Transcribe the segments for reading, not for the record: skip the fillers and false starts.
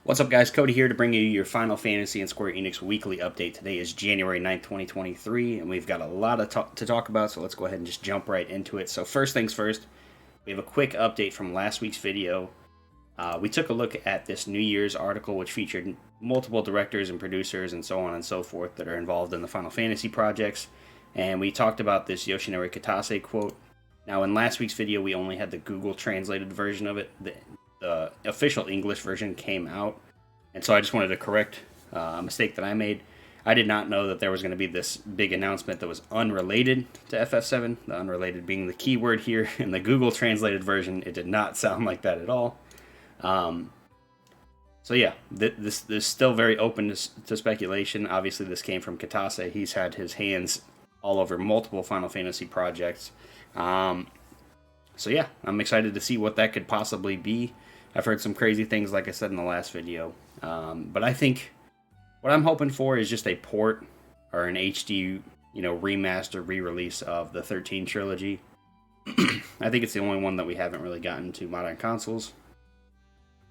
What's up, guys? Cody here to bring you your Final Fantasy and Square Enix weekly update. Today is January 9th, 2023, and we've got a lot to talk about, so let's go ahead and just jump right into it. So first things first, we have a quick update from last week's video. We took a look at this New Year's article, which featured multiple directors and producers and so on and so forth that are involved in the Final Fantasy projects, and we talked about this Yoshinori Kitase quote. Now, in last week's video, we only had the Google translated version of it. The official English version came out, and so I just wanted to correct a mistake that I made. I did not know that there was going to be this big announcement that was unrelated to FF7, the unrelated being the keyword here. In the Google translated version, it did not sound like that at all. So yeah, this is still very open to speculation. Obviously, this came from Kitase. He's had his hands all over multiple Final Fantasy projects. So yeah, I'm excited to see what that could possibly be. I've heard some crazy things, like I said in the last video. But I think what I'm hoping for is just a port or an HD, remaster, re-release of the 13 trilogy. I think it's the only one that we haven't really gotten to modern consoles.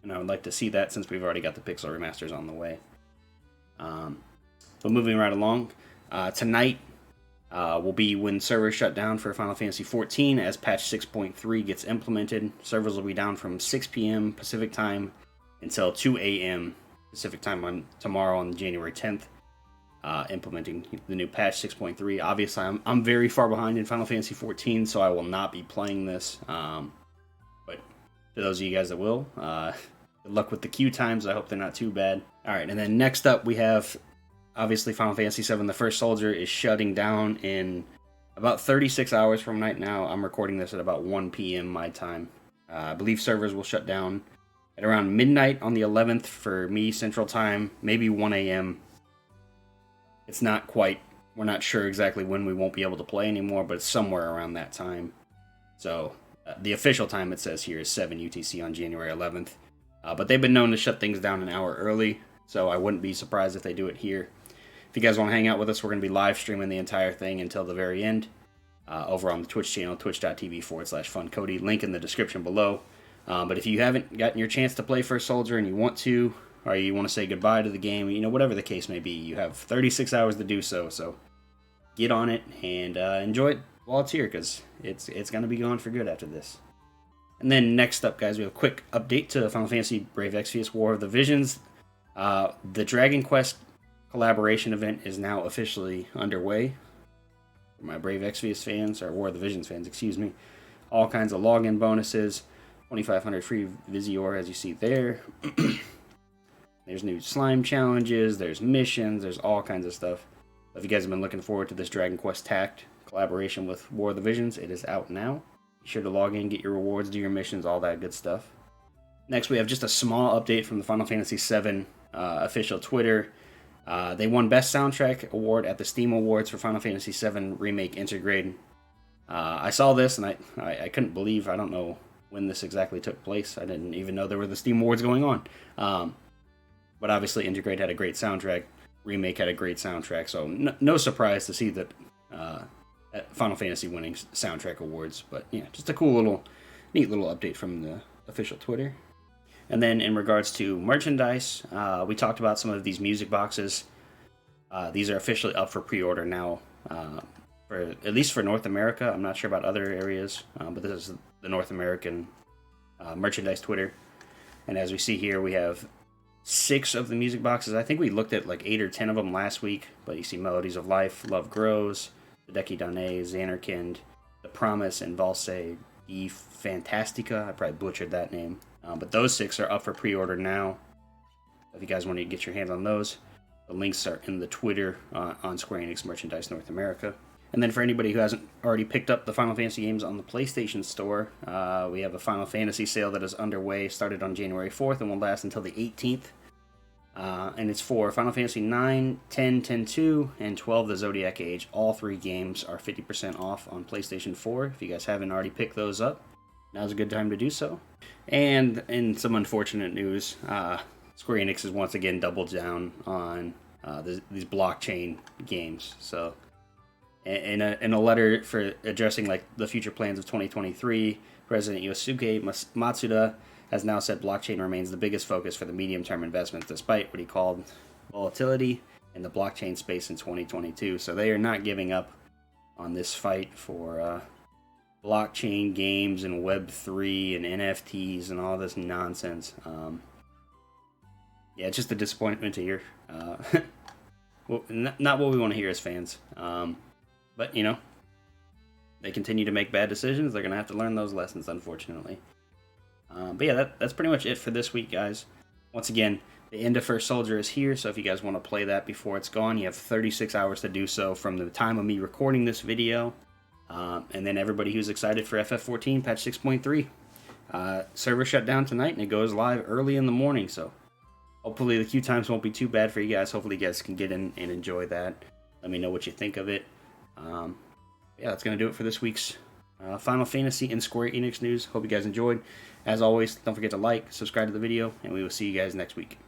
And I would like to see that since we've already got the Pixel remasters on the way. But moving right along, tonight will be when servers shut down for Final Fantasy XIV as patch 6.3 gets implemented. Servers will be down from 6 p.m. Pacific time until 2 a.m. Pacific time on tomorrow on January 10th, implementing the new patch 6.3. Obviously, I'm very far behind in Final Fantasy XIV, so I will not be playing this. But to those of you guys that will, good luck with the queue times. I hope they're not too bad. All right, and then next up we have, obviously, Final Fantasy VII, The First Soldier is shutting down in about 36 hours from right now. I'm recording this at about 1 p.m. my time. I believe servers will shut down at around midnight on the 11th for me, Central Time, maybe 1 a.m. It's not quite, we're not sure exactly when we won't be able to play anymore, but it's somewhere around that time. So the official time it says here is 7 UTC on January 11th. But they've been known to shut things down an hour early, so I wouldn't be surprised if they do it here. If you guys want to hang out with us, we're going to be live streaming the entire thing until the very end over on the Twitch channel, twitch.tv/FunCody. Link in the description below. But if you haven't gotten your chance to play First Soldier and you want to, or you want to say goodbye to the game, whatever the case may be, you have 36 hours to do so. So get on it and enjoy it while it's here, because it's going to be gone for good after this. And then next up, guys, we have a quick update to Final Fantasy Brave Exvius War of the Visions. The Dragon Quest collaboration event is now officially underway. For my Brave Exvius fans, or War of the Visions fans, excuse me. All kinds of login bonuses, 2,500 free Visior, as you see there. There's new slime challenges, there's missions, there's all kinds of stuff. If you guys have been looking forward to this Dragon Quest Tact collaboration with War of the Visions, it is out now. Be sure to log in, get your rewards, do your missions, all that good stuff. Next, we have just a small update from the Final Fantasy VII official Twitter. They won Best Soundtrack Award at the Steam Awards for Final Fantasy VII Remake Intergrade. I saw this and I couldn't believe, I don't know when this exactly took place. I didn't even know there were the Steam Awards going on. But obviously Intergrade had a great soundtrack, Remake had a great soundtrack, so no surprise to see that Final Fantasy winning soundtrack awards. But yeah, just a cool neat little update from the official Twitter. And then in regards to merchandise, we talked about some of these music boxes. These are officially up for pre-order now, at least for North America. I'm not sure about other areas, but this is the North American merchandise Twitter. And as we see here, we have 6 of the music boxes. I think we looked at like 8 or 10 of them last week, but you see Melodies of Life, Love Grows, The Deki Dane, Xanarkand, The Promise, and Valse e Fantastica. I probably butchered that name. But those 6 are up for pre-order now. If you guys want to get your hands on those, the links are in the Twitter on Square Enix Merchandise North America. And then for anybody who hasn't already picked up the Final Fantasy games on the PlayStation Store, we have a Final Fantasy sale that is underway, started on January 4th and will last until the 18th. And it's for Final Fantasy 9, 10, 10-2, and 12 the Zodiac Age. All 3 games are 50% off on PlayStation 4. If you guys haven't already picked those up, now's a good time to do so. And in some unfortunate news, Square Enix has once again doubled down on these blockchain games. So in a letter for addressing like the future plans of 2023, President Yosuke Matsuda has now said blockchain remains the biggest focus for the medium-term investments, despite what he called volatility in the blockchain space in 2022. So they are not giving up on this fight for blockchain games and Web3 and NFTs and all this nonsense. Yeah, it's just a disappointment to hear. Well, not what we want to hear as fans. But, you know, they continue to make bad decisions. They're going to have to learn those lessons, unfortunately. But yeah, that's pretty much it for this week, guys. Once again, the End of First Soldier is here, so if you guys want to play that before it's gone, you have 36 hours to do so from the time of me recording this video. And then everybody who's excited for FF14 patch 6.3. Server shut down tonight, and it goes live early in the morning, so hopefully the queue times won't be too bad for you guys. Hopefully you guys can get in and enjoy that. Let me know what you think of it. Yeah, that's going to do it for this week's Final Fantasy and Square Enix news. Hope you guys enjoyed. As always, don't forget to like, subscribe to the video, and we will see you guys next week.